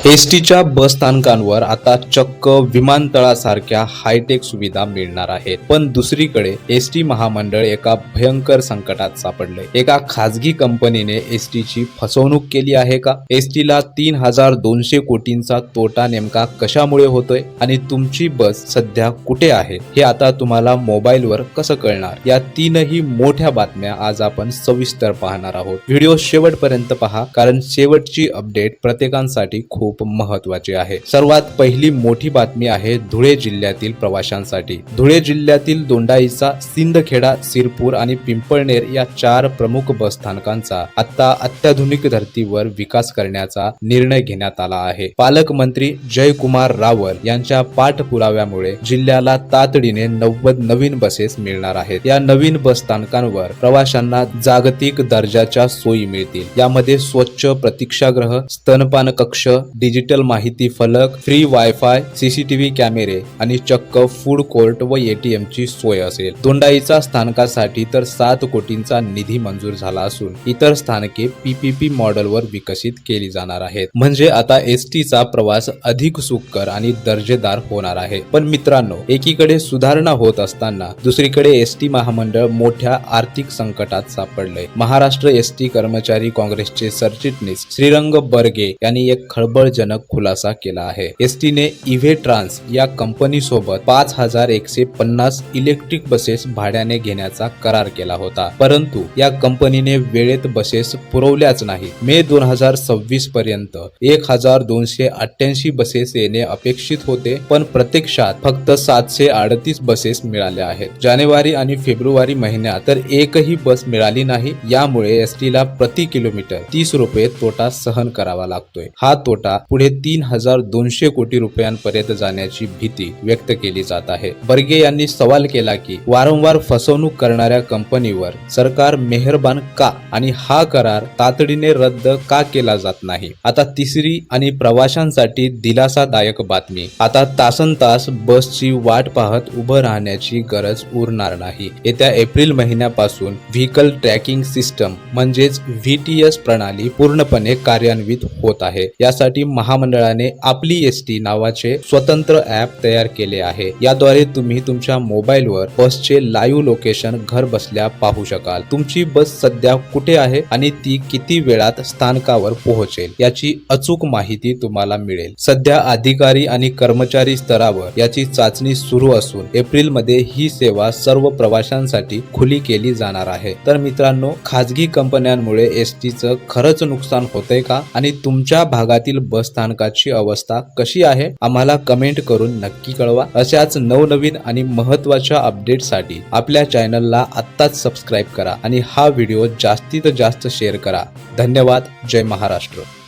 एसटीच्या बस स्थानकांवर आता चक्क विमानतळासारख्या हायटेक सुविधा मिळणार आहेत. पण दुसरीकडे एसटी महामंडळ एका भयंकर संकटात सापडले. एका खासगी कंपनीने एसटीची फसवणूक केली आहे का? एसटीला 3200 कोटींचा तोटा नेमका कशामुळे होतोय आणि तुमची बस सध्या कुठे आहे हे आता तुम्हाला मोबाईलवर कसं कळणार? या तीनही मोठ्या बातम्या आज आपण सविस्तर पाहणार आहोत. व्हिडिओ शेवटपर्यंत पहा, कारण शेवटची अपडेट प्रत्येकांसाठी खूप महत्वाची आहे. सर्वात पहिली मोठी बातमी आहे धुळे जिल्ह्यातील प्रवाशांसाठी. धुळे जिल्ह्यातील दोंडाईचा, सिंदखेडा, सिरपूर आणि पिंपळनेर या 4 प्रमुख बस स्थानकांचा आता अत्याधुनिक धर्तीवर विकास करण्याचा निर्णय घेण्यात आला आहे. पालकमंत्री जयकुमार रावल यांच्या पाठपुराव्यामुळे जिल्ह्याला तातडीने 90 नवीन बसेस मिळणार आहेत. या नवीन बस स्थानकांवर प्रवाशांना जागतिक दर्जाच्या सोयी मिळतील. यामध्ये स्वच्छ प्रतीक्षागृह, स्तनपान कक्ष, डिजिटल माहिती फलक, फ्री वायफाय, सीसीटीव्ही कॅमेरे आणि चक्क फूड कोर्ट व एटीएम ची सोय असेल. दोंडाईचा स्थानकासाठी तर 7 कोटींचा निधी मंजूर झाला असून इतर स्थानके पीपीपी मॉडेलवर विकसित केली जाणार आहेत. म्हणजे आता एसटीचा प्रवास अधिक सुखकर आणि दर्जेदार होणार आहे. पण मित्रांनो, एकीकडे सुधारणा होत असताना दुसरीकडे एसटी महामंडळ मोठ्या आर्थिक संकटात सापडले. महाराष्ट्र एसटी कर्मचारी काँग्रेसचे सरचिटणीस श्रीरंग बर्गे यांनी एक खळबळजनक खुलासा केला आहे. एसटीने इव्हे ट्रान्स या कंपनी सोबत 5150 इलेक्ट्रिक बसेस भाड्याने घेण्याचा करार केला होता, परंतु या कंपनीने वेळेत बसेस पुरवल्याच नाही. मे 2026 पर्यंत 1288 बसेस येणे अपेक्षित होते, पण प्रत्यक्षात फक्त 738 बसेस मिळाल्या आहेत. जानेवारी आणि फेब्रुवारी महिन्यात तर एकही बस मिळाली नाही. यामुळे एसटीला प्रति किलोमीटर 30 रुपये तोटा सहन करावा लागतोय. हा तोटा पुढे 3200 कोटी रुपयांपर्यंत जाण्याची भीती व्यक्त केली जात आहे. बर्गे यांनी सवाल केला की वारंवार फसवणूक करणाऱ्या कंपनीवर सरकार मेहरबान का आणि हा करार तातडीने रद्द का केला जात नाही? आता तिसरी आणि प्रवाशांसाठी दिलासादायक बातमी. आता तासनतास बसची वाट पाहत उभं राहण्याची गरज उरणार नाही. येत्या एप्रिल महिन्यापासून व्हेकल ट्रॅकिंग सिस्टम म्हणजेच व्हीटीएस प्रणाली पूर्णपणे कार्यान्वित होत आहे. यासाठी महामंडळाने आपली एसटी नावाचे स्वतंत्र ॲप तयार केले आहे. याद्वारे तुम्ही तुमच्या मोबाईलवर बसचे लाईव्ह लोकेशन घर बसल्या पाहू शकाल. तुमची बस सध्या कुठे आहे आणि ती किती वेळात स्थानकावर पोहोचेल याची अचूक माहिती तुम्हाला मिळेल. सध्या अधिकारी आणि कर्मचारी स्तरावर याची चाचणी सुरू असून एप्रिल मध्ये ही सेवा सर्व प्रवाशांसाठी खुली केली जाणार आहे. तर मित्रांनो, खाजगी कंपन्यांमुळे एसटीचं खरंच नुकसान होतंय का आणि तुमच्या भागातील बस स्थानकाची अवस्था कशी आहे? आम्हाला कमेंट करून नक्की कळवा. अशाच नवनवीन आणि महत्त्वाच्या अपडेटसाठी आपल्या चॅनलला आत्ताच सबस्क्राईब करा आणि हा व्हिडिओ जास्तीत जास्त शेअर करा. धन्यवाद. जय महाराष्ट्र.